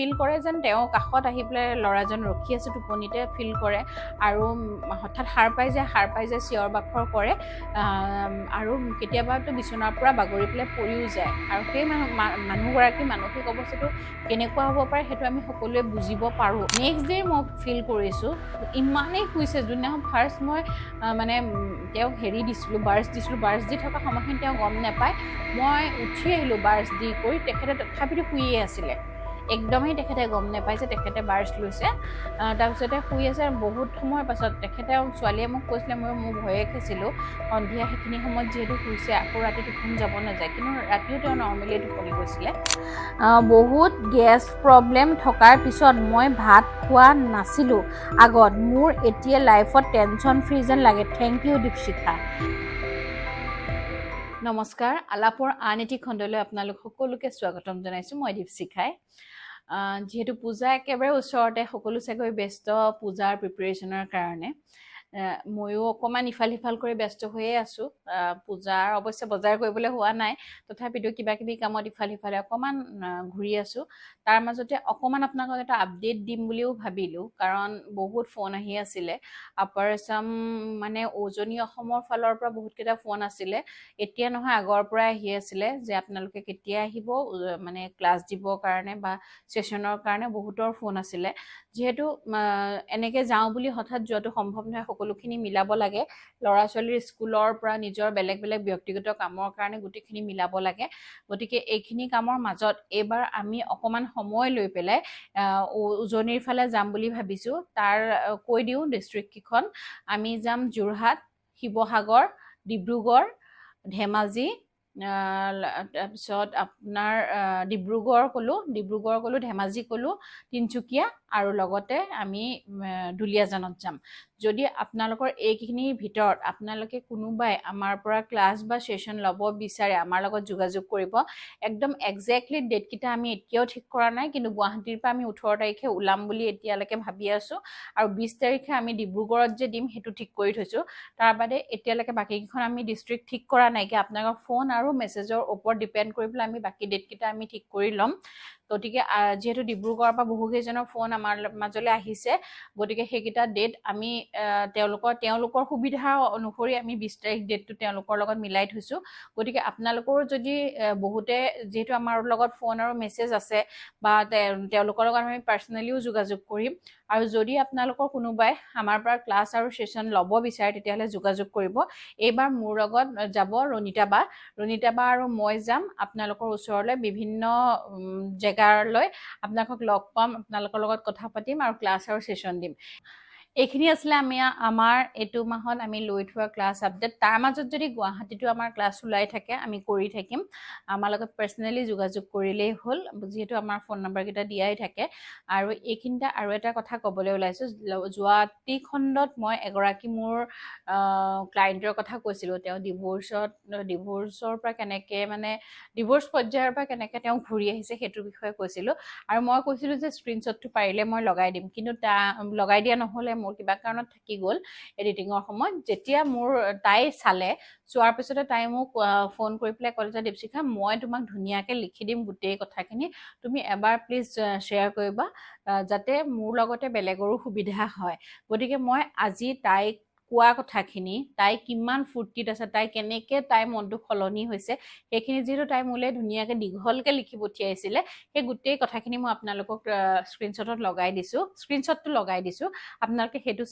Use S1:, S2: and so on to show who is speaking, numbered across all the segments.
S1: Feel কৰে যেন তেওঁ কাষত আহি পেলাই ল'ৰাজন ৰখি আছে, টোপনিতে ফিল কৰে আৰু হঠাৎ সাৰ পাই যায়, চিঞৰ বাখৰ কৰে আৰু কেতিয়াবাতো বিচনাৰ পৰা বাগৰি পেলাই পৰিও যায়। আৰু সেই মানুহগৰাকীৰ মানসিক অৱস্থাটো কেনেকুৱা হ'ব পাৰে সেইটো আমি সকলোৱে বুজিব পাৰোঁ। নেক্সট ডে মই ফিল কৰিছোঁ ইমানেই শুইছে। যোনদিনাখন ফাৰ্ষ্ট মই মানে তেওঁক বাৰ্ছ দিছিলোঁ, বাৰ্ছ দি থকা সময়খিনি তেওঁ গম নাপায়। মই উঠি আহিলোঁ বাৰ্ছ দি কৰি, তেখেতে তথাপিতো শুইয়ে আছিলে। একদমেই তেখেতে গম নাপায় যে তেখেতে বাৰ্ছ লৈছে। তাৰপিছতে শুই আছে। বহুত সময়ৰ পাছত ছোৱালীয়ে মোক কৈছিলে, মোৰ ভয়ে খাইছিলোঁ সন্ধিয়া সেইখিনি সময়ত যিহেতু শুইছে, আকৌ ৰাতি টোপনি যাব নাযায়। কিন্তু ৰাতিও তেওঁ নৰ্মেলি টোপনি গৈছিলে। বহুত গেছ প্ৰব্লেম থকাৰ পিছত মই ভাত খোৱা নাছিলোঁ আগত। মোৰ এতিয়া লাইফত টেনশ্যন ফ্ৰী যেন লাগে। Thank you Dipshikha. নমস্কাৰ, আলাপৰ আন এটি খণ্ডলৈ আপোনালোক সকলোকে স্বাগতম জনাইছোঁ। মই দীপশিখাই। যিহেতু পূজা একেবাৰে ওচৰতে, সকলো চাগৈ ব্যস্ত পূজাৰ প্ৰিপেৰেশ্যনৰ কাৰণে। ময়ো অকণমান ইফাল সিফাল কৰি ব্যস্ত হৈয়ে আছোঁ। পূজাৰ অৱশ্যে বজাৰ কৰিবলৈ হোৱা নাই, তথাপিতো কিবা কিবি কামত ইফাল সিফালে অকণমান ঘূৰি আছোঁ। তাৰ মাজতে অকণমান আপোনালোকক এটা আপডেট দিম বুলিও ভাবিলোঁ, কাৰণ বহুত ফোন আহি আছিলে। আপাৰ আছাম মানে উজনি অসমৰ ফালৰ পৰা বহুতকেইটা ফোন আছিলে। এতিয়া নহয়, আগৰ পৰাই আহি আছিলে যে আপোনালোকে কেতিয়া আহিব মানে ক্লাছ দিবৰ কাৰণে বা ছেশ্যনৰ কাৰণে বহুতৰ ফোন আছিলে। যিহেতু এনেকৈ যাওঁ বুলি হঠাৎ যোৱাটো সম্ভৱ নহয়, সকলোখিনি মিলাব লাগে। ল'ৰা ছোৱালীৰ স্কুলৰ পৰা নিজৰ বেলেগ বেলেগ ব্যক্তিগত কামৰ কাৰণে গোটেইখিনি মিলাব লাগে। গতিকে এইখিনি কামৰ মাজত এইবাৰ আমি অকণমান সময় লৈ পেলাই উজনিৰ ফালে যাম বুলি ভাবিছোঁ। তাৰ কৈ দিওঁ ডিষ্ট্ৰিক্টকেইখন। আমি যাম যোৰহাট, শিৱসাগৰ, ডিব্ৰুগড়, ধেমাজি, তাৰপিছত আপোনাৰ ডিব্ৰুগড় ক'লোঁ, ধেমাজি ক'লোঁ, তিনিচুকীয়া আৰু লগতে আমি দুলীয়াজানত যাম। যদি আপোনালোকৰ এইখিনিৰ ভিতৰত আপোনালোকে কোনোবাই আমাৰ পৰা ক্লাছ বা ছেশ্যন ল'ব বিচাৰে, আমাৰ লগত যোগাযোগ কৰিব। একদম একজেক্টলি ডেটকেইটা আমি এতিয়াও ঠিক কৰা নাই, কিন্তু গুৱাহাটীৰ পৰা আমি 18 তাৰিখে ওলাম বুলি এতিয়ালৈকে ভাবি আছোঁ। আৰু 20 তাৰিখে আমি ডিব্ৰুগড়ত যে দিম সেইটো ঠিক কৰি থৈছোঁ। তাৰ বাদে এতিয়ালৈকে বাকীকেইখন আমি ডিষ্ট্ৰিক্ট ঠিক কৰা নাইকিয়া। আপোনালোকৰ ফোন আৰু মেছেজৰ ওপৰত ডিপেণ্ড কৰি পেলাই আমি বাকী ডেটকেইটা আমি ঠিক কৰি ল'ম। গতিকে যিহেতু ডিব্ৰুগড়ৰ পৰা বহুকেইজনৰ ফোন আমাৰ মাজলৈ আহিছে, গতিকে সেইকেইটা ডেট আমি তেওঁলোকৰ সুবিধা অনুসৰি আমি 20 তাৰিখ ডেটটো তেওঁলোকৰ লগত মিলাই থৈছোঁ। গতিকে আপোনালোকৰো যদি বহুতে যিহেতু আমাৰ লগত ফোন আৰু মেছেজ আছে বা তেওঁলোকৰ লগত আমি পাৰ্চনেলিও যোগাযোগ কৰিম। আৰু যদি আপোনালোকৰ কোনোবাই আমাৰ পৰা ক্লাছ আৰু ছেশ্যন ল'ব বিচাৰে তেতিয়াহ'লে যোগাযোগ কৰিব। এইবাৰ মোৰ লগত যাব ৰণিতা বা আৰু মই যাম আপোনালোকৰ ওচৰলৈ, বিভিন্ন জেগালৈ আপোনালোকক লগ পাম, আপোনালোকৰ লগত কথা পাতিম আৰু ক্লাছ আৰু ছেশ্যন দিম। এইখিনি আছিলে আমাৰ এইটো মাহত আমি লৈ থোৱা ক্লাছ আপডেট। তাৰ মাজত যদি গুৱাহাটীতো আমাৰ ক্লাছ ওলাই থাকে আমি কৰি থাকিম। আমাৰ লগত পাৰ্চনেলি যোগাযোগ কৰিলেই হ'ল, যিহেতু আমাৰ ফোন নাম্বাৰকেইটা দিয়াই থাকে। আৰু এইখিনিতে আৰু এটা কথা ক'বলৈ ওলাইছোঁ। যোৱাটি খণ্ডত মই এগৰাকী মোৰ ক্লাইণ্টৰ কথা কৈছিলোঁ। তেওঁ ডিভোৰ্চৰ পৰা কেনেকৈ মানে ডিভোৰ্চ পৰ্যায়ৰ পৰা কেনেকৈ তেওঁ ঘূৰি আহিছে সেইটোৰ বিষয়ে কৈছিলোঁ। আৰু মই কৈছিলোঁ যে স্ক্ৰীনশ্বটটো পাৰিলে মই লগাই দিম, কিন্তু লগাই দিয়া নহ'লে, মোৰ কিবা কাৰণত থাকি গ'ল এডিটিঙৰ সময়ত। যেতিয়া তাই চোৱাৰ পিছতে তাই মোক ফোন কৰি পেলাই ক'লে যে দীপশিখা, মই তোমাক ধুনীয়াকৈ লিখি দিম গোটেই কথাখিনি, তুমি এবাৰ প্লিজ শ্বেয়াৰ কৰিবা, যাতে মোৰ লগতে বেলেগৰো সুবিধা হয়। গতিকে মই আজি তাইক কোৱা কথাখিনি, তাই কিমান ফূৰ্তিত আছে, তাই মনটো সলনি হৈছে, সেইখিনি যিহেতু তাই মোলৈ ধুনীয়াকৈ দীঘলকৈ লিখি পঠিয়াইছিলে, সেই গোটেই কথাখিনি মই আপোনালোকক স্ক্ৰীনশ্বটটো লগাই দিছোঁ। আপোনালোকে সেইটো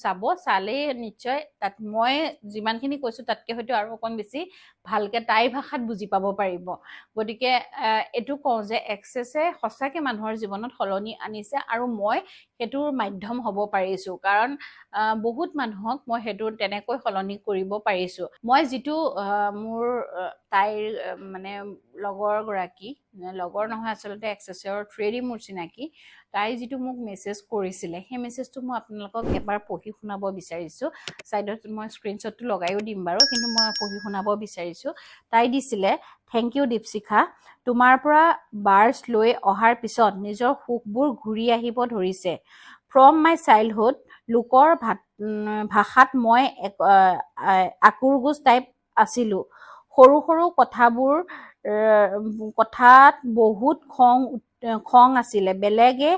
S1: চালেই নিশ্চয় তাত মই যিমানখিনি কৈছোঁ তাতকৈ হয়তো আৰু অকণ বেছি ভালকৈ তাইৰ ভাষাত বুজি পাব পাৰিব। গতিকে এইটো কওঁ যে এক্সেছে সঁচাকৈ মানুহৰ জীৱনত সলনি আনিছে, আৰু মই সেইটোৰ মাধ্যম হ'ব পাৰিছোঁ, কাৰণ বহুত মানুহক মই তেনেকৈ সলনি কৰিব পাৰিছোঁ। মই যিটো মোৰ তাইৰ মানে লগৰ নহয়, আচলতে এক্সেছৰ থ্ৰুৱেদি মোৰ চিনাকি, তাই যিটো মোক মেছেজ কৰিছিলে সেই মেছেজটো মই আপোনালোকক এবাৰ পঢ়ি শুনাব বিচাৰিছোঁ। ছাইডত মই স্ক্ৰীনশ্বটটো লগাইও দিম বাৰু, কিন্তু মই পঢ়ি শুনাব বিচাৰিছোঁ। তাই দিছিলে, থেংক ইউ দীপশিখা, তোমাৰ পৰা বাৰ্ছ লৈ অহাৰ পিছত নিজৰ সুখবোৰ ঘূৰি আহিব ধৰিছে। ফ্ৰম মাই চাইল্ডহুড, লোকৰ ভাষাত মই আকুৰগোজ টাইপ আছিলোঁ। সৰু সৰু কথাত বহুত খং খং আছিলে। বেলেগে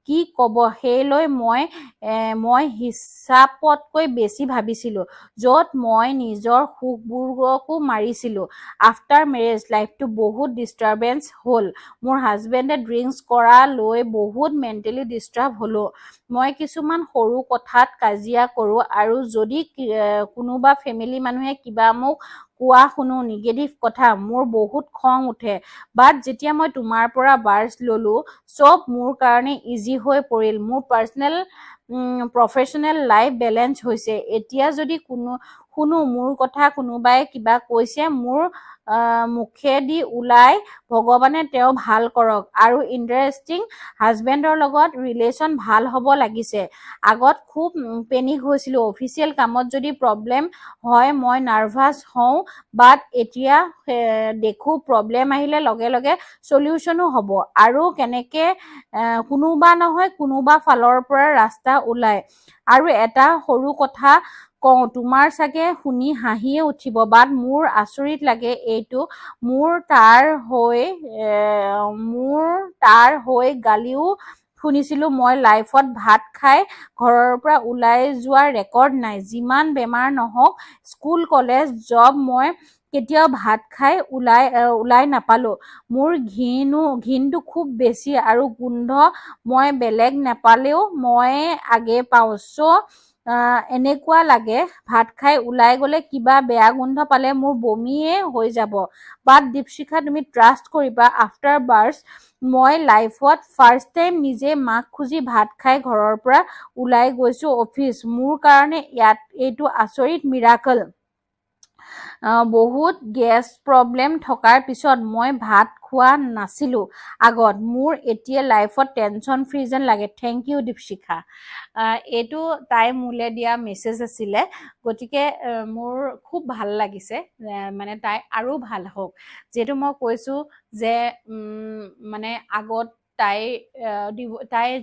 S1: কি ক'ব সেইলৈ মই হিচাপতকৈ বেছি ভাবিছিলোঁ, য'ত মই নিজৰ সুখবোৰকো মাৰিছিলোঁ। আফটাৰ মেৰেজ লাইফটো বহুত ডিষ্টাৰ্বেঞ্চ হ'ল। মোৰ হাজবেণ্ডে ড্ৰিংকছ কৰা লৈ বহুত মেণ্টেলি ডিষ্টাৰ্ব হ'লোঁ। মই কিছুমান সৰু কথাত কাজিয়া কৰোঁ, আৰু যদি কোনোবা ফেমিলি মানুহে কিবা মোক কোৱা শুনো নিগেটিভ কথা, মোৰ বহুত খং উঠে। বাট যেতিয়া মই তোমাৰ পৰা বাৰ্ছ ল'লোঁ, চব মোৰ কাৰণে ইজি হৈ পৰিল। মোৰ পাৰ্চনেল প্ৰফেশ্যনেল লাইফ বেলেঞ্চ হৈছে। এতিয়া যদি শুনো মোৰ কথা কোনোবাই কিবা কৈছে, মোৰ মুখেদি ওলাই ভগৱানে তেওঁ ভাল কৰক, আৰু ইণ্টাৰেষ্টিং হাজবেণ্ডৰ লগত ৰিলেশ্যন ভাল হ'ব লাগিছে। আগত খুব পেনিক হৈছিলোঁ। অফিচিয়েল কামত যদি প্ৰব্লেম হয় মই নাৰ্ভাছ হওঁ, বাট এতিয়া দেখোঁ প্ৰব্লেম আহিলে লগে লগে চলিউশ্যনো হ'ব, আৰু কেনেকে কোনোবা নহয় কোনোবা ফালৰ পৰা ৰাস্তা ওলায়। আৰু এটা সৰু কথা কওঁ, তোমাৰ চাগে শুনি হাঁহিয়ে উঠিব, বাট মোৰ আচৰিত লাগে এইটো। মোৰ তাৰ হৈ গালিও শুনিছিলোঁ। মই লাইফত ভাত খাই ঘৰৰ পৰা ওলাই যোৱাৰ ৰেকৰ্ড নাই। যিমান বেমাৰ নহওক, স্কুল কলেজ জব, মই কেতিয়াও ভাত খাই ওলাই নাপালোঁ। মোৰ ঘিণটো খুব বেছি, আৰু গোন্ধ মই বেলেগ নাপালেও মই আগে পাওঁ। এনেকুৱা লাগে ভাত খাই ওলাই গ'লে কিবা বেয়া গোন্ধ পালে মোৰ বমিয়ে হৈ যাব। বাট দীপশিখা, তুমি ট্ৰাষ্ট কৰিবা, আফটাৰ বাৰ্ছ মই লাইফত ফাৰ্ষ্ট টাইম নিজে মাক খুজি ভাত খাই ঘৰৰ পৰা ওলাই গৈছোঁ অফিচ। মোৰ কাৰণে এইটো আচৰিত মিৰাকল। বহুত গেছ প্ৰব্লেম থকাৰ পিছত মই ভাত খোৱা নাছিলোঁ আগত। মোৰ এতিয়া লাইফত টেনশ্যন ফ্ৰী যেন লাগে। Thank you Dipshikha. এইটো তাই মোলৈ দিয়া মেছেজ আছিলে। গতিকে মোৰ খুব ভাল লাগিছে, মানে তাই আৰু ভাল হওক। যিহেতু মই কৈছোঁ যে মানে আগত তাই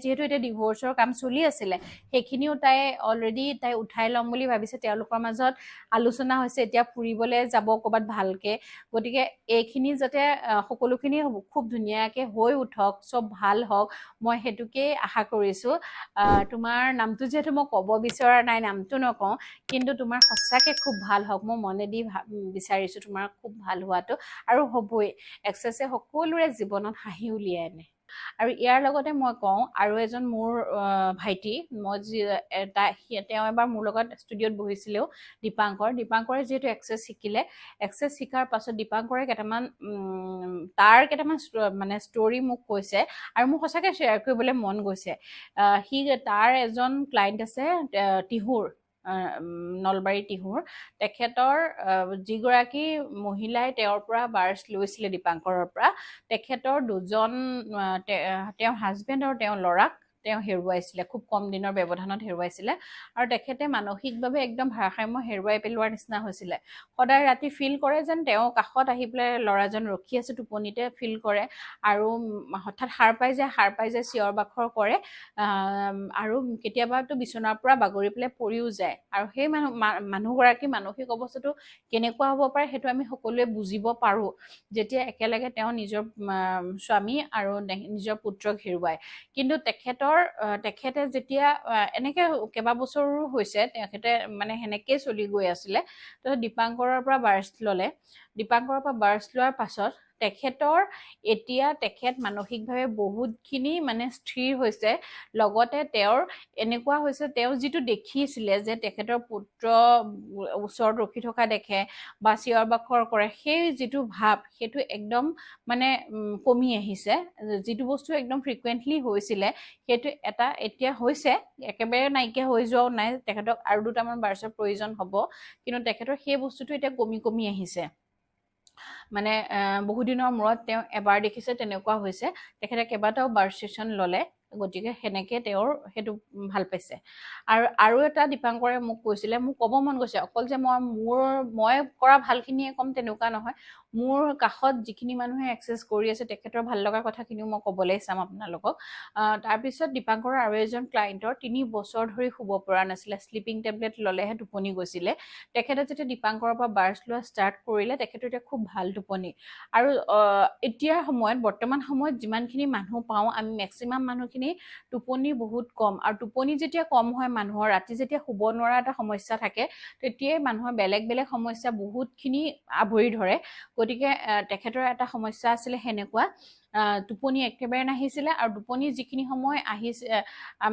S1: যিহেতু এতিয়া ডিভ'ৰ্চৰ কাম চলি আছিলে, সেইখিনিও তাই অলৰেডি উঠাই ল'ম বুলি ভাবিছে। তেওঁলোকৰ মাজত আলোচনা হৈছে এতিয়া ফুৰিবলৈ যাব ক'ৰবাত ভালকে। গতিকে এইখিনি যাতে সকলোখিনি খুব ধুনীয়াকে হৈ উঠক, চব ভাল হওক, মই সেইটোকেই আশা কৰিছোঁ। তোমাৰ নামটো যিহেতু মই ক'ব বিচৰা নাই, নামটো নকওঁ, কিন্তু তোমাৰ সঁচাকৈ খুব ভাল হওক। মই মনেদি বিচাৰিছোঁ তোমাৰ খুব ভাল হোৱাটো, আৰু হ'বই। এক্সেছে সকলোৰে জীৱনত হাঁহি উলিয়াই আনে। আৰু ইয়াৰ লগতে মই কওঁ, আৰু এজন মোৰ ভাইটি, তেওঁ এবাৰ মোৰ লগত ষ্টুডিঅ'ত বহিছিলেও, দীপাংকৰে যিহেতু এক্সেছ শিকিলে, এক্সেছ শিকাৰ পাছত দীপাংকৰে তাৰ কেইটামান মানে ষ্টৰি মোক কৈছে, আৰু মোক সঁচাকৈ শ্বেয়াৰ কৰিবলৈ মন গৈছে। তাৰ এজন ক্লাইণ্ট আছে টিহুৰ, নলবাৰী টিহুৰ। তেখেতৰ যিগৰাকী মহিলাই তেওঁৰ পৰা বাৰ্ছ লৈছিলে দীপাংকৰৰ পৰা, তেখেতৰ দুজন, তেওঁৰ হাজবেণ্ড আৰু তেওঁৰ ল'ৰাক তেওঁ হেৰুৱাইছিলে, খুব কম দিনৰ ব্যৱধানত হেৰুৱাইছিলে। আৰু তেখেতে মানসিকভাৱে একদম ভাৰসাম্য হেৰুৱাই পেলোৱাৰ নিচিনা হৈছিলে। সদায় ৰাতি ফিল কৰে যেন তেওঁ কাষত আহি পেলাই ল'ৰাজন ৰখি আছে, টোপনিতে ফিল কৰে, আৰু হঠাৎ সাৰ পাই যায়, চিঞৰ বাখৰ কৰে, আৰু কেতিয়াবাতো বিচনাৰ পৰা বাগৰি পেলাই পৰিও যায়। আৰু সেই মানুহগৰাকী মানসিক অৱস্থাটো কেনেকুৱা হ'ব পাৰে সেইটো আমি সকলোৱে বুজিব পাৰোঁ, যেতিয়া একেলগে তেওঁ নিজৰ স্বামী আৰু নিজৰ পুত্ৰক হেৰুৱায়। কিন্তু তেখেতে যেতিয়া এনেকে কেইবাবছৰো হৈছে, তেখেতে মানে সেনেকেই চলি গৈ আছিলে। তাৰপিছত দীপাংকৰৰ পৰা বাৰ্ছ ল'লে। দীপাংকৰৰ পৰা বাৰ্ছ লোৱাৰ পাছত তেখেত মানসিকভাৱে বহুতখিনি মানে স্থিৰ হৈছে। লগতে তেওঁৰ এনেকুৱা হৈছে, তেওঁ যিটো দেখিছিলে যে তেখেতৰ পুত্ৰ ওচৰত ৰখি থকা দেখে বা চিঞৰ বাখৰ কৰে, সেই যিটো ভাৱ, সেইটো একদম মানে কমি আহিছে। যিটো বস্তু একদম ফ্ৰিকুৱেণ্টলি হৈছিলে, সেইটো এতিয়া হৈছে, একেবাৰে নাইকিয়া হৈ যোৱাও নাই। তেখেতক আৰু দুটামান বাৰ্ছৰ প্ৰয়োজন হ'ব, কিন্তু তেখেতৰ সেই বস্তুটো এতিয়া কমি আহিছে। মানে বহুদিনৰ মূৰত তেওঁ এবাৰ দেখিছে তেনেকুৱা হৈছে। তেখেতে কেইবাটাও বাৰ্ছ ছেশ্যন ল'লে, গতিকে সেনেকে তেওঁৰ সেইটো ভাল পাইছে। আৰু এটা দীপাংকৰে মোক কৈছিলে, মোক ক'ব মন গৈছে, অকল যে মই কৰা ভালখিনিয়ে ক'ম তেনেকুৱা নহয়। মোৰ কাষত যিখিনি মানুহে এক্সেছ কৰি আছে তেখেতৰ ভাল লগা কথাখিনিও মই ক'বলৈ চাম আপোনালোকক। তাৰপিছত দীপাংকৰৰ আৰু এজন ক্লায়েণ্টৰ 3 বছৰ ধৰি শুব পৰা নাছিলে, স্লিপিং টেবলেট ল'লেহে টোপনি গৈছিলে। তেখেতে যেতিয়া দীপাংকৰৰ পৰা বাৰ্ছ লোৱা ষ্টাৰ্ট কৰিলে তেখেতৰ এতিয়া খুব ভাল টোপনি। আৰু এতিয়াৰ সময়ত বৰ্তমান সময়ত যিমানখিনি মানুহ পাওঁ আমি মেক্সিমাম মানুহখিনি টোপনি বহুত কম, আৰু টোপনি যেতিয়া কম হয় মানুহৰ, ৰাতি যেতিয়া শুব নোৱাৰা এটা সমস্যা থাকে তেতিয়াই মানুহৰ বেলেগ বেলেগ সমস্যা বহুতখিনি আৱৰি ধৰে। গতিকে তেখেতৰ এটা সমস্যা আছিলে সেনেকুৱা, টোপনি একেবাৰে নাহিছিলে, আৰু টোপনি যিখিনি সময় আহিছে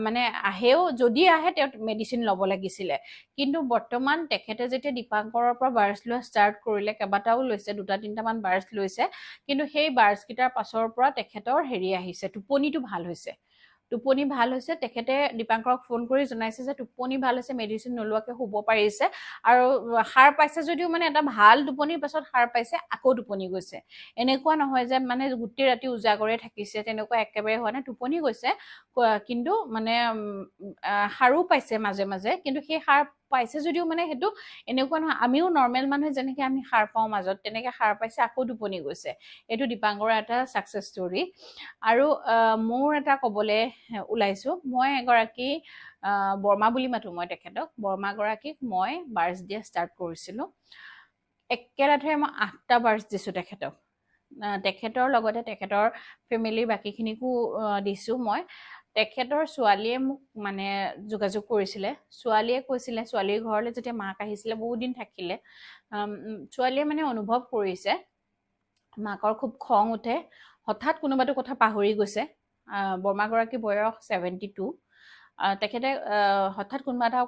S1: মানে আহেও, যদি আহে তেওঁ মেডিচিন ল'ব লাগিছিলে। কিন্তু বৰ্তমান তেখেতে যেতিয়া দীপাংকৰৰ পৰা বাৰ্ছ লোৱা ষ্টাৰ্ট কৰিলে, কেইবাটাও লৈছে, 2-3টামান বাৰ্ছ লৈছে, কিন্তু সেই বাৰ্ছকেইটাৰ পাছৰ পৰা তেখেতৰ হেৰি আহিছে, টোপনিটো ভাল হৈছে। টোপনি ভাল হৈছে। তেখেতে দীপাংকৰক ফোন কৰি জনাইছে যে টোপনি ভাল হৈছে, মেডিচিন নোলোৱাকৈ শুব পাৰিছে, আৰু সাৰ পাইছে যদিও মানে এটা ভাল টোপনিৰ পাছত সাৰ পাইছে, আকৌ টোপনি গৈছে। এনেকুৱা নহয় যে মানে গোটেই ৰাতি উজাগৰে থাকিছে, তেনেকুৱা একেবাৰে হোৱা নাই, টোপনি গৈছে, কিন্তু মানে সাৰো পাইছে মাজে মাজে। কিন্তু সেই সাৰ পাইছে যদিও মানে সেইটো এনেকুৱা নহয়, আমিও নৰ্মেল মানুহে যেনেকৈ আমি সাৰ পাওঁ মাজত, তেনেকৈ সাৰ পাইছে, আকৌ টোপনি গৈছে। এইটো দীপাংকৰৰ এটা ছাকচেছ ষ্টৰী। আৰু মোৰ এটা ক'বলৈ ওলাইছোঁ, মই এগৰাকী বৰ্মা বুলি মাতো মই তেখেতক, বৰ্মাগৰাকীক মই বাৰ্ছ দিয়া ষ্টাৰ্ট কৰিছিলোঁ। একেলেথাৰে মই 8টা বাৰ্ছ দিছোঁ তেখেতক। তেখেতৰ লগতে তেখেতৰ ফেমিলিৰ বাকীখিনিকো দিছোঁ মই। তেখেতৰ ছোৱালীয়ে মোক মানে যোগাযোগ কৰিছিলে, ছোৱালীয়ে কৈছিলে, ছোৱালীৰ ঘৰলৈ যেতিয়া মাক আহিছিলে, বহুত দিন থাকিলে, ছোৱালীয়ে মানে অনুভৱ কৰিছে মাকৰ খুব খং উঠে, হঠাৎ কোনোবাটো কথা পাহৰি গৈছে। বৰ্মাগৰাকী বয়স 72। তেখেতে হঠাৎ কোনোবা এটা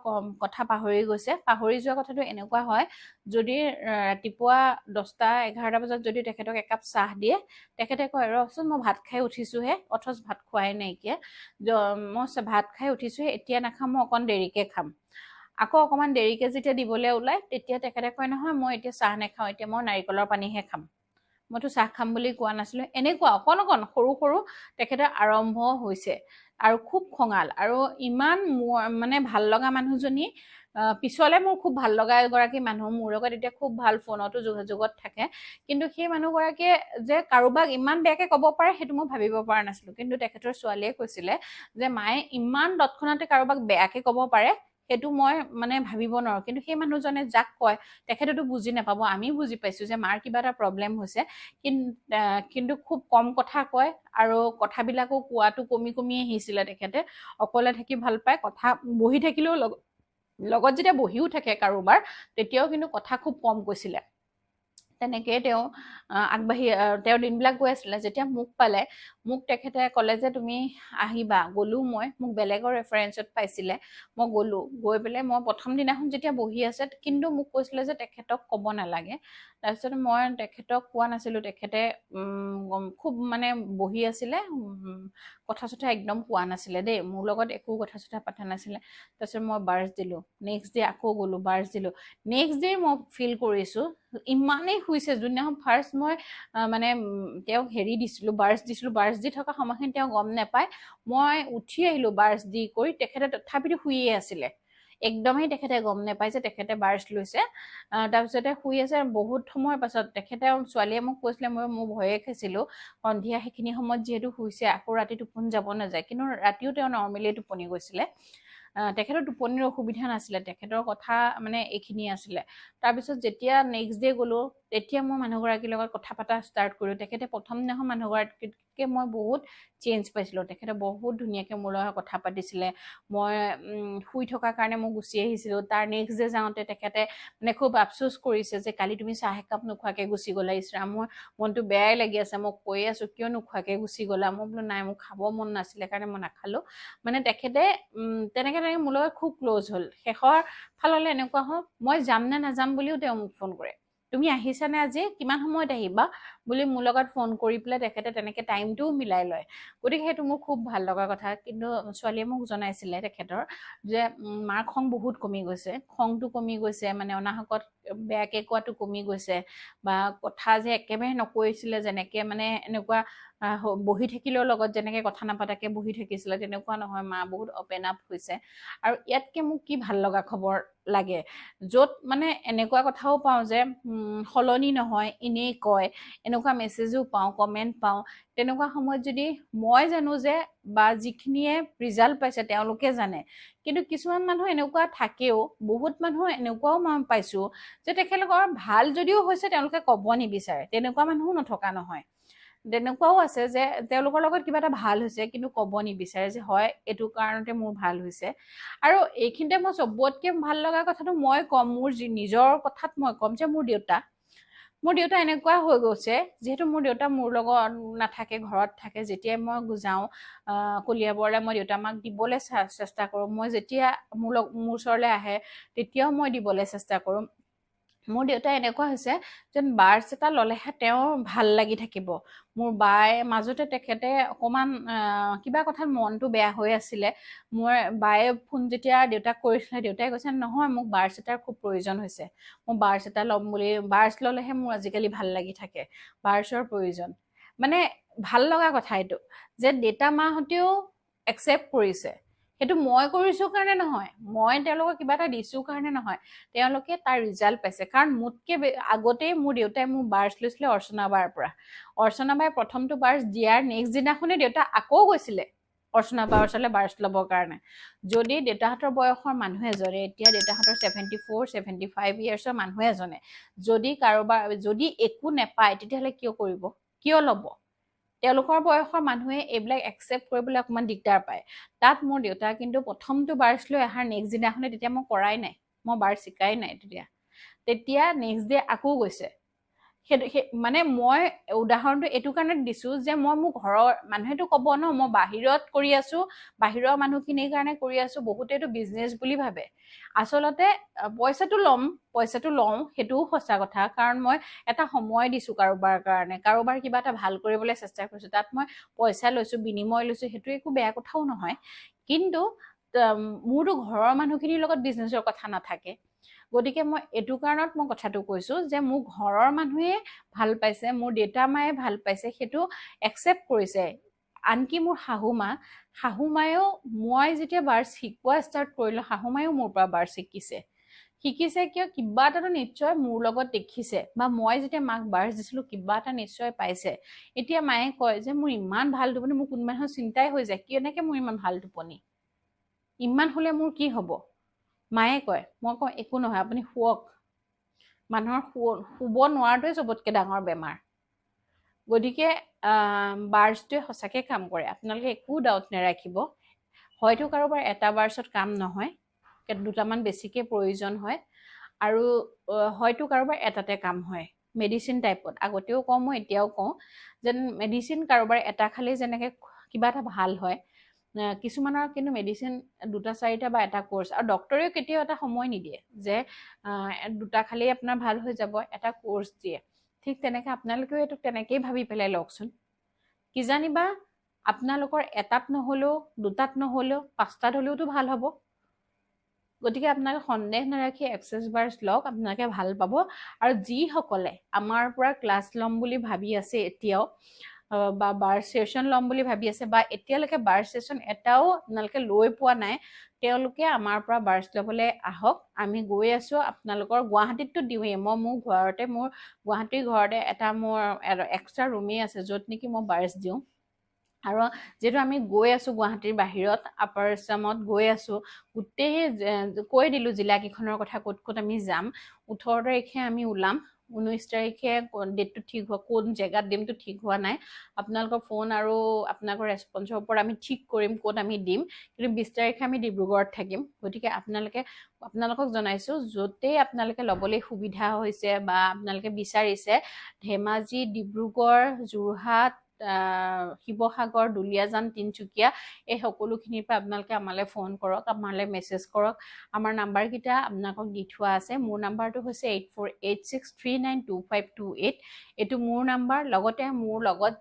S1: কথা পাহৰি গৈছে। পাহৰি যোৱা কথাটো এনেকুৱা হয়, যদি ৰাতিপুৱা 10-11টা বজাত যদি তেখেতক একাপ চাহ দিয়ে, তেখেতে কয় ৰচোন মই ভাত খাই উঠিছোঁহে, অথচ ভাত খোৱাই নাইকিয়া, মই ভাত খাই উঠিছোঁহে, এতিয়া নাখাম, মই অকণ দেৰিকৈ খাম। আকৌ অকণমান দেৰিকৈ যেতিয়া দিবলৈ ওলায় তেতিয়া তেখেতে কয় নহয় মই এতিয়া চাহ নাখাওঁ, এতিয়া মই নাৰিকলৰ পানীহে খাম, মইতো চাহ খাম বুলি কোৱা নাছিলোঁ। এনেকুৱা অকণ অকণ সৰু সৰু তেখেতৰ আৰম্ভ হৈছে, আৰু খুব খঙাল, আৰু ইমান মানে ভাল লগা মানুহজনী। পিছলে মোৰ খুব ভাল লগা এগৰাকী মানুহ, মোৰ লগত এতিয়া খুব ভাল ফোনতো যোগাযোগত থাকে। কিন্তু সেই মানুহগৰাকীয়ে যে কাৰোবাক ইমান বেয়াকৈ ক'ব পাৰে সেইটো মই ভাবিব পৰা নাছিলোঁ। কিন্তু তেখেতৰ ছোৱালীয়ে কৈছিলে যে মায়ে ইমান তৎক্ষণাতে কাৰোবাক বেয়াকৈ ক'ব পাৰে, সেইটো মই মানে ভাবিব নোৱাৰোঁ। কিন্তু সেই মানুহজনে যাক কয় তেখেতেতো বুজি নাপাব, আমি বুজি পাইছোঁ যে মাৰ কিবা এটা প্ৰব্লেম হৈছে, কিন্তু খুব কম কথা কয়, আৰু কথাবিলাকো কোৱাটো কমি কমি আহিছিলে। তেখেতে অকলে থাকি ভাল পায়, কথা বহি থাকিলেও লগত যেতিয়া বহিও থাকে কাৰোবাৰ, তেতিয়াও কিন্তু কথা খুব কম কৈছিলে। তেনেকৈ তেওঁ আগবাঢ়ি তেওঁৰ দিনবিলাক গৈ আছিলে। যেতিয়া মোক পালে, মোক তেখেতে ক'লে যে তুমি আহিবা। গ'লোঁ মই, মোক বেলেগৰ ৰেফাৰেঞ্চত পাইছিলে, মই গ'লোঁ। গৈ পেলাই মই প্ৰথম দিনাখন যেতিয়া বহি আছে, কিন্তু মোক কৈছিলে যে তেখেতক ক'ব নালাগে। তাৰপিছত মই তেখেতক কোৱা নাছিলোঁ, তেখেতে খুব মানে বহি আছিলে, কথা চথা একদম কোৱা নাছিলে দেই, মোৰ লগত একো কথা চথা পতা নাছিলে। তাৰপিছত মই বাৰ্ছ দিলোঁ, নেক্সট ডে আকৌ গ'লোঁ, বাৰ্ছ দিলোঁ। নেক্সট ডে মই ফিল কৰিছোঁ ইমানেই শুইছে। যোনদিনাখন ফাৰ্ষ্ট মই মানে তেওঁক হেৰি দিছিলোঁ, বাৰ্ছ দিছিলোঁ, বাৰ্ছ দি থকা সময়খিনি তেওঁ গম নাপায়, মই উঠি আহিলোঁ বাৰ্ছ দি কৰি, তেখেতে তথাপিতো শুইয়ে আছিলে, একদমেই তেখেতে গম নাপায় যে তেখেতে বাৰ্ছ লৈছে। তাৰপিছতে শুই আছে। বহুত সময়ৰ পাছত তেখেতে, ছোৱালীয়ে মোক কৈছিলে, মোৰ ভয়ে খাইছিলোঁ, সন্ধিয়া সেইখিনি সময়ত যিহেতু শুইছে, আকৌ ৰাতি টোপনি যাব নাযায়। কিন্তু ৰাতিও তেওঁ নৰ্মেলি টোপনি গৈছিলে। তেখেতৰ টোপনিৰ অসুবিধা নাছিলে, তেখেতৰ কথা মানে এইখিনি আছিলে। তাৰপিছত যেতিয়া নেক্সট ডে গ'লোঁ, তেতিয়া মই মানুহগৰাকীৰ লগত কথা পতা ষ্টাৰ্ট কৰিলোঁ। তেখেতে প্ৰথম দিনাখন মানুহগৰাকীতকৈ মই বহুত চেঞ্জ পাইছিলোঁ। তেখেতে বহুত ধুনীয়াকৈ মোৰ লগত কথা পাতিছিলে। মই শুই থকাৰ কাৰণে মই গুচি আহিছিলোঁ। তাৰ নেক্সট ডে যাওঁতে তেখেতে মানে খুব আফচোচ কৰিছে যে কালি তুমি চাহ একাপ নোখোৱাকৈ গুচি গ'লা, ইছৰাম মোৰ মনটো বেয়াই লাগি আছে, মই কৈ আছোঁ কিয় নোখোৱাকৈ গুচি গ'লা। মই বোলো নাই, মোৰ খাব মন নাছিলে কাৰণে মই নাখালোঁ। মানে তেখেতে তেনেকৈ মোৰ লগত খুব ক্ল'জ হ'ল। শেষৰ ফাললৈ এনেকুৱা হ'ল, মই যাম নে নাযাম বুলিও তেওঁ মোক ফোন কৰে, তুমি আহিছানে আজি, কিমান সময়ত আহিবা বুলি মোৰ লগত ফোন কৰি পেলাই তেখেতে তেনেকৈ টাইমটোও মিলাই লয়। গতিকে সেইটো মোৰ খুব ভাল লগা কথা। কিন্তু ছোৱালীয়ে মোক জনাইছিলে তেখেতৰ যে মাৰ খং বহুত কমি গৈছে, খংটো কমি গৈছে, মানে অনাহকত বেয়াকে কোৱাটো কমি গৈছে বা কথা যে একেবাৰে নকৈছিলে যেনেকে মানে এনেকুৱা বহি থাকিলেও লগত যেনেকে কথা নাপাতাকে বহি থাকিছিলে তেনেকুৱা নহয় মা বহুত অপেন আপ হৈছে আৰু ইয়াতকে মোক কি ভাল লগা খবৰ লাগে য'ত মানে এনেকুৱা কথাও পাওঁ যে সলনি নহয় এনেই কয় এনেকুৱা মেছেজো পাওঁ কমেণ্ট পাওঁ তেনেকুৱা সময়ত যদি মই জানো যে বা যিখিনিয়ে ৰিজাল্ট পাইছে তেওঁলোকে জানে কিন্তু কিছুমান মানুহ এনেকুৱা থাকেও বহুত মানুহ এনেকুৱাও মই পাইছো যে তেখেতলোকৰ ভাল যদিও হৈছে তেওঁলোকে ক'ব নিবিচাৰে তেনেকুৱা মানুহো নথকা নহয় তেনেকুৱাও আছে যে তেওঁলোকৰ লগত কিবা এটা ভাল হৈছে কিন্তু ক'ব নিবিচাৰে যে হয় এইটো কাৰণতে মোৰ ভাল হৈছে আৰু এইখিনিতে মই চবতকে ভাল লগা কথাটো মই ক'ম মোৰ নিজৰ কথাত মই ক'ম যে মোৰ দেউতা এনেকুৱা হৈ গৈছে যিহেতু মোৰ দেউতা মোৰ লগত নাথাকে ঘৰত থাকে যেতিয়াই মই যাওঁ কলিয়াবৰলৈ মই দেউতা মাক দিবলৈ চেষ্টা কৰোঁ মই যেতিয়া মোৰ ওচৰলৈ আহে তেতিয়াও মই দিবলৈ চেষ্টা কৰোঁ মোৰ দেউতা এনেকুৱা হৈছে যেন বাৰ্ছ এটা ল'লেহে তেওঁৰ ভাল লাগি থাকিব মোৰ বায়ে মাজতে তেখেতে অকণমান কিবা কথাত মনটো বেয়া হৈ আছিলে মোৰ বায়ে ফোন যেতিয়া দেউতাক কৰিছিলে দেউতাই কৈছে নহয় মোক বাৰ্ছ এটাৰ খুব প্ৰয়োজন হৈছে মই বাৰ্ছ এটা ল'ম বুলি বাৰ্ছ ল'লেহে মোৰ আজিকালি ভাল লাগি থাকে বাৰ্ছৰ প্ৰয়োজন মানে ভাল লগা কথা এইটো যে দেউতা মাহঁতেও একচেপ্ট কৰিছে সেইটো মই কৰিছো কাৰণে নহয় মই তেওঁলোকক কিবা এটা দিছো কাৰণে নহয় তেওঁলোকে তাৰ ৰিজাল্ট পাইছে কাৰণ মোতকে আগতেই মোৰ দেউতাই মোৰ বাৰ্ছ লৈছিলে অৰ্চনা বাৰ পৰা অৰ্চনা বাই প্ৰথমটো বাৰ্ছ দিয়াৰ নেক্সট দিনাখনে দেউতা আকৌ গৈছিলে অৰ্চনা বাৰ ওচৰলৈ বাৰ্ছ ল'বৰ কাৰণে যদি দেউতাহঁতৰ বয়সৰ মানুহ এজনে এতিয়া দেউতাহঁতৰ 74-75 ইয়াৰ্ছৰ মানুহ এজনে যদি কাৰোবাৰ যদি একো নেপায় তেতিয়াহ'লে কিয় কৰিব কিয় ল'ব তেওঁলোকৰ বয়সৰ মানুহে এইবিলাক একচেপ্ট কৰিবলৈ অকণমান দিগদাৰ পায় তাত মোৰ দেউতা কিন্তু প্ৰথমটো বাৰ্ছ লৈ অহাৰ নেক্সট দিনাখনে তেতিয়া মই কৰাই নাই মই বাৰ্ছ শিকাই নাই তেতিয়া নেক্সট ডে আকৌ গৈছে সেইটো মানে মই উদাহৰণটো এইটো কাৰণে দিছো যে মই মোৰ ঘৰৰ মানুহেতো ক'ব ন মই বাহিৰত কৰি আছো বাহিৰৰ মানুহখিনিৰ কাৰণে কৰি আছো বহুতেতো বিজনেছ বুলি ভাবে আচলতে পইচাটো লওঁ সেইটোও সঁচা কথা কাৰণ মই এটা সময় দিছো কাৰোবাৰ কাৰণে কাৰোবাৰ কিবা এটা ভাল কৰিবলৈ চেষ্টা কৰিছো তাত মই পইচা লৈছো বিনিময় লৈছো সেইটো একো বেয়া কথাও নহয় কিন্তু মোৰতো ঘৰৰ মানুহখিনিৰ লগত বিজনেছৰ কথা নাথাকে গতিকে মই এইটো কাৰণত মই কথাটো কৈছো যে মোৰ ঘৰৰ মানুহে ভাল পাইছে মোৰ দেউতা মায়ে ভাল পাইছে সেইটো একচেপ্ট কৰিছে আনকি মোৰ শাহু মায়েও মই যেতিয়া বাৰ্ছ শিকোৱা ষ্টাৰ্ট কৰিলো শাহু মায়েও মোৰ পৰা বাৰ্ছ শিকিছে কিয় কিবা এটাতো নিশ্চয় মোৰ লগত দেখিছে বা মই যেতিয়া মাক বাৰ্ছ দিছিলো কিবা এটা নিশ্চয় পাইছে এতিয়া মায়ে কয় যে মোৰ ইমান ভাল টোপনি মোৰ কোনোবা নহয় চিন্তাই হৈ যায় কেনেকৈ মোৰ ইমান ভাল টোপনি ইমান হ'লে মোৰ কি হ'ব মায়ে কয় মই কওঁ একো নহয় আপুনি শুৱক মানুহৰ শুব নোৱাৰাটোৱে চবতকৈ ডাঙৰ বেমাৰ গতিকে বাৰ্ছটোৱে সঁচাকৈ কাম কৰে আপোনালোকে একো ডাউট নাৰাখিব হয়তো কাৰোবাৰ এটা বাৰ্ছত কাম নহয় দুটামান বেছিকৈ প্ৰয়োজন হয় আৰু হয়তো কাৰোবাৰ এটাতে কাম হয় মেডিচিন টাইপত আগতেও কওঁ মই এতিয়াও কওঁ যেন মেডিচিন কাৰোবাৰ এটা খালেই যেনেকৈ কিবা এটা ভাল হয় কিছুমানৰ কিন্তু মেডিচিন 2-4টা বা এটা কোৰ্চ আৰু ডক্টৰেও কেতিয়াও এটা সময় নিদিয়ে যে 2টা খালেই আপোনাৰ ভাল হৈ যাব এটা কোৰ্চ দিয়ে ঠিক তেনেকৈ আপোনালোকেও এইটো তেনেকেই ভাবি পেলাই লওকচোন কিজানিবা আপোনালোকৰ এটাত নহ'লেও 2টাত নহ'লেও 5টাত হ'লেওতো ভাল হ'ব গতিকে আপোনালোকে সন্দেহ নাৰাখি এক্সেছ বাৰ্ছ লওক আপোনালোকে ভাল পাব আৰু যিসকলে আমাৰ পৰা ক্লাছ ল'ম বুলি ভাবি আছে এতিয়াও বা বাৰ্ছ ছেশ্যন ল'ম বুলি ভাবি আছে বা এতিয়ালৈকে বাৰ্ছ ছেশ্যন এটাও আপোনালোকে লৈ পোৱা নাই তেওঁলোকে আমাৰ পৰা বাৰ্ছ ল'বলৈ আহক আমি গৈ আছো আপোনালোকৰ গুৱাহাটীততো দিওঁৱেই মই মোৰ গুৱাহাটীৰ ঘৰতে এটা মোৰ এক্সট্ৰা ৰুমেই আছে য'ত নেকি মই বাৰ্ছ দিওঁ আৰু যিহেতু আমি গৈ আছো গুৱাহাটীৰ বাহিৰত আপাৰ আছামত গৈ আছো গোটেই কৈ দিলো জিলাকেইখনৰ কথা ক'ত ক'ত আমি যাম 18 তাৰিখে আমি ওলাম 19 তাৰিখে ডেটটো ঠিক হোৱা কোন জেগাত দিমটো ঠিক হোৱা নাই আপোনালোকৰ ফোন আৰু আপোনালোকৰ ৰেছপন্সৰ ওপৰত আমি ঠিক কৰিম ক'ত আমি দিম কিন্তু 20 তাৰিখে আমি ডিব্ৰুগড়ত থাকিম গতিকে আপোনালোকক জনাইছো য'তেই আপোনালোকে ল'বলৈ সুবিধা হৈছে বা আপোনালোকে বিচাৰিছে ধেমাজি ডিব্ৰুগড় যোৰহাট শিৱসাগৰ, দুলীয়াজান, তিনচুকীয়া এই সকলোখিনিৰ পৰা আপোনালোকে আমালৈ ফোন কৰক, আমালৈ মেছেজ কৰক। আমাৰ নাম্বাৰকেইটা আপোনালোকক দি থোৱা আছে। মোৰ নাম্বাৰটো হৈছে 8486392528। এইটো মোৰ নাম্বাৰ। লগতে মোৰ লগত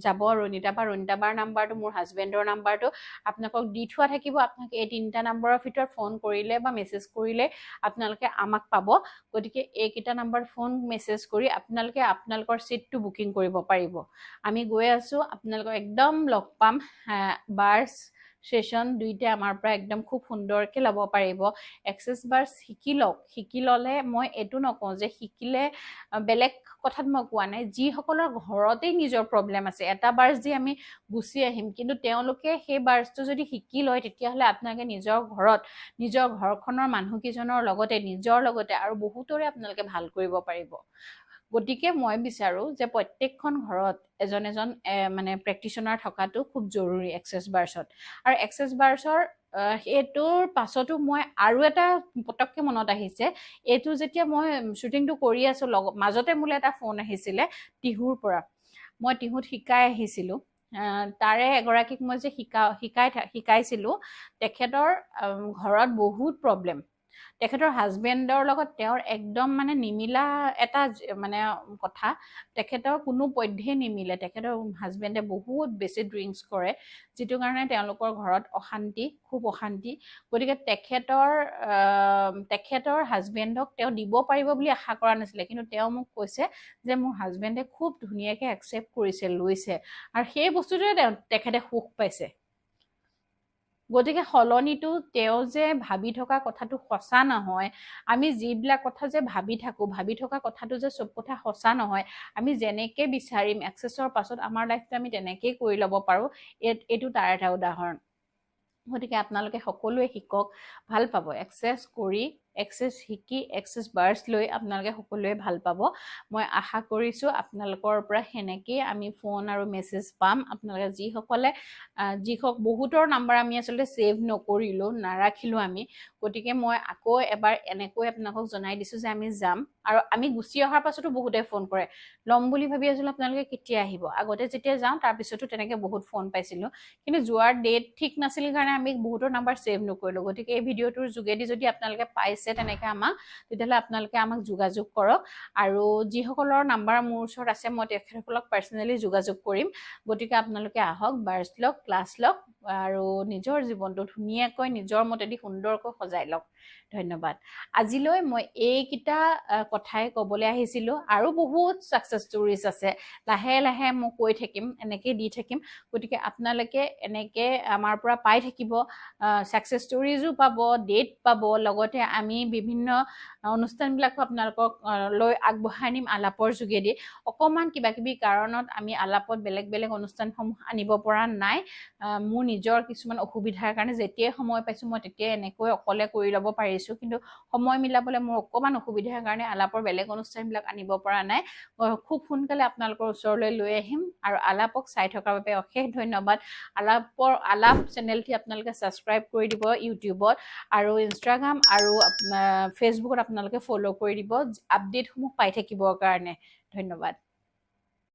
S1: যাব ৰণিতা বা ৰণিতা বাৰ নাম্বাৰটো, মোৰ হাজবেণ্ডৰ নাম্বাৰটো আপোনালোকক দি থোৱা থাকিব। আপোনালোকে এই 3টা নাম্বাৰৰ ভিতৰত ফোন কৰিলে বা মেছেজ কৰিলে আপোনালোকে আমাক পাব। গতিকে এইকেইটা নাম্বাৰত ফোন মেছেজ কৰি আপোনালোকে আপোনালোকৰ ছিটটো বুকিং কৰিব পাৰিব। আমি গৈ আছোঁ, আপোনালোকক একদম লগ পাম। বাৰ্ছ সেশন দুইটা আমাৰ পৰা একদম খুব সুন্দৰকৈ ল'ব পাৰিব। এক্সেছ বাৰ্ছ শিকি লওক। শিকি ল'লে মই এইটো নকওঁ যে শিকিলে বেলেগ কথাত মই কোৱা নাই, যিসকলৰ ঘৰতেই নিজৰ প্ৰব্লেম আছে, এটা বাৰ্ছ দি আমি গুচি আহিম, কিন্তু তেওঁলোকে সেই বাৰ্ছটো যদি শিকি লয় তেতিয়াহ'লে আপোনালোকে নিজৰ ঘৰত, নিজৰ ঘৰখনৰ মানুহকেইজনৰ লগতে, নিজৰ লগতে আৰু বহুতৰে আপোনালোকে ভাল কৰিব পাৰিব। গতিকে মই বিচাৰোঁ যে প্ৰত্যেকখন ঘৰত এজন মানে প্ৰেক্টিশ্যনাৰ থকাটো খুব জৰুৰী এক্সেছ বাৰ্ছত। আৰু এক্সেছ বাৰ্ছৰ এইটোৰ পাছতো মই আৰু এটা পটককৈ মনত আহিছে, এইটো যেতিয়া মই শ্বুটিংটো কৰি আছোঁ, মাজতে মোলৈ এটা ফোন আহিছিলে টিহুৰ পৰা। মই টিহুত শিকাই আহিছিলোঁ। তাৰে এগৰাকীক মই যে শিকাইছিলোঁ, তেখেতৰ ঘৰত বহুত প্ৰব্লেম। তেখেতৰ হাজবেণ্ডৰ লগত তেওঁৰ একদম মানে নিমিলা এটা মানে কথা, তেখেতৰ কোনো পধ্যেই নিমিলে। তেখেতৰ হাজবেণ্ডে বহুত বেছি ড্ৰিংকছ কৰে, যিটো কাৰণে তেওঁলোকৰ ঘৰত অশান্তি, খুব অশান্তি। গতিকে তেখেতৰ হাজবেণ্ডক তেওঁ দিব পাৰিব বুলি আশা কৰা নাছিলে, কিন্তু তেওঁ মোক কৈছে যে মোৰ হাজবেণ্ডে খুব ধুনীয়াকৈ একচেপ্ট কৰিছে, লৈছে, আৰু সেই বস্তুটোৱে তেখেতে সুখ পাইছে। গতিকে সলনিটো তেওঁ যে ভাবি থকা কথাটো সঁচা নহয়, আমি যিবিলাক কথা যে ভাবি থকা কথাটো যে চব কথা সঁচা নহয়, আমি যেনেকৈ বিচাৰিম এক্সেছৰ পাছত আমাৰ লাইফটো আমি তেনেকেই কৰি ল'ব পাৰোঁ, এইটো তাৰ এটা উদাহৰণ। গতিকে আপোনালোকে সকলোৱে শিকক, ভাল পাব। এক্সেছ কৰি, এক্সেছ শিকি, এক্সেছ বাৰ্ছ লৈ আপোনালোকে সকলোৱে ভাল পাব। মই আশা কৰিছোঁ আপোনালোকৰ পৰা সেনেকেই আমি ফোন আৰু মেছেজ পাম। আপোনালোকে বহুতৰ নাম্বাৰ আমি আচলতে ছেভ নকৰিলোঁ, নাৰাখিলোঁ আমি। গতিকে মই আকৌ এবাৰ এনেকৈ আপোনালোকক জনাই দিছোঁ যে আমি যাম। আৰু আমি গুচি অহাৰ পাছতো বহুতে ফোন কৰে, ল'ম বুলি ভাবি আছিলোঁ, আপোনালোকে কেতিয়া আহিব। আগতে যেতিয়া যাওঁ তাৰপিছতো তেনেকৈ বহুত ফোন পাইছিলোঁ, কিন্তু যোৱাৰ ডেট ঠিক নাছিল কাৰণে আমি বহুতৰ নাম্বাৰ ছেভ নকৰিলোঁ। গতিকে এই ভিডিঅ'টোৰ যোগেদি যদি আপোনালোকে পাইছে তেনেকৈ আমাক, তেতিয়াহ'লে আপোনালোকে আমাক যোগাযোগ কৰক। আৰু যিসকলৰ নাম্বাৰ মোৰ ওচৰত আছে মই তেখেতসকলক পাৰ্চনেলি যোগাযোগ কৰিম। গতিকে আপোনালোকে আহক, বাৰ্ছ লওক, ক্লাছ লওক, আৰু নিজৰ জীৱনটো ধুনীয়াকৈ নিজৰ মতেদি সুন্দৰকৈ সজাই লওক। ধন্যবাদ। আজিলৈ মই এইকেইটা কথাই ক'বলৈ আহিছিলোঁ। আৰু বহুত ছাকচেছ ষ্টৰিজ আছে, লাহে লাহে মই কৈ থাকিম, এনেকৈ দি থাকিম। গতিকে আপোনালোকে এনেকৈ আমাৰ পৰা পাই থাকিব, ছাকচেছ ষ্টৰিজো পাব, ডেট পাব, লগতে আমি বিভিন্ন অনুষ্ঠানবিলাকো আপোনালোকক লৈ আগবঢ়াই নিম আলাপৰ যোগেদি। অকণমান কিবাকিবি কাৰণত আমি আলাপত বেলেগ অনুষ্ঠানসমূহ আনিব পৰা নাই, মোৰ নিজৰ কিছুমান অসুবিধাৰ কাৰণে। যেতিয়াই সময় পাইছোঁ মই তেতিয়াই এনেকৈ অকলে কৰি ল'ব পাৰিছোঁ, কিন্তু সময় মিলাবলৈ মোৰ অকণমান অসুবিধাৰ কাৰণে আলাপৰ বেলেগ অনুষ্ঠানবিলাক আনিব পৰা নাই। খুব সোনকালে আপোনালোকৰ ওচৰলৈ লৈ আহিম। আৰু আলাপক চাই থকাৰ বাবে অশেষ ধন্যবাদ। আলাপ চেনেলটি আপোনালোকে ছাবস্ক্ৰাইব কৰি দিব ইউটিউবত, আৰু ইনষ্টাগ্ৰাম আৰু ফেচবুকত আপোনালোকে ফ'ল' কৰি দিব আপডেটসমূহ পাই থাকিবৰ কাৰণে। ধন্যবাদ।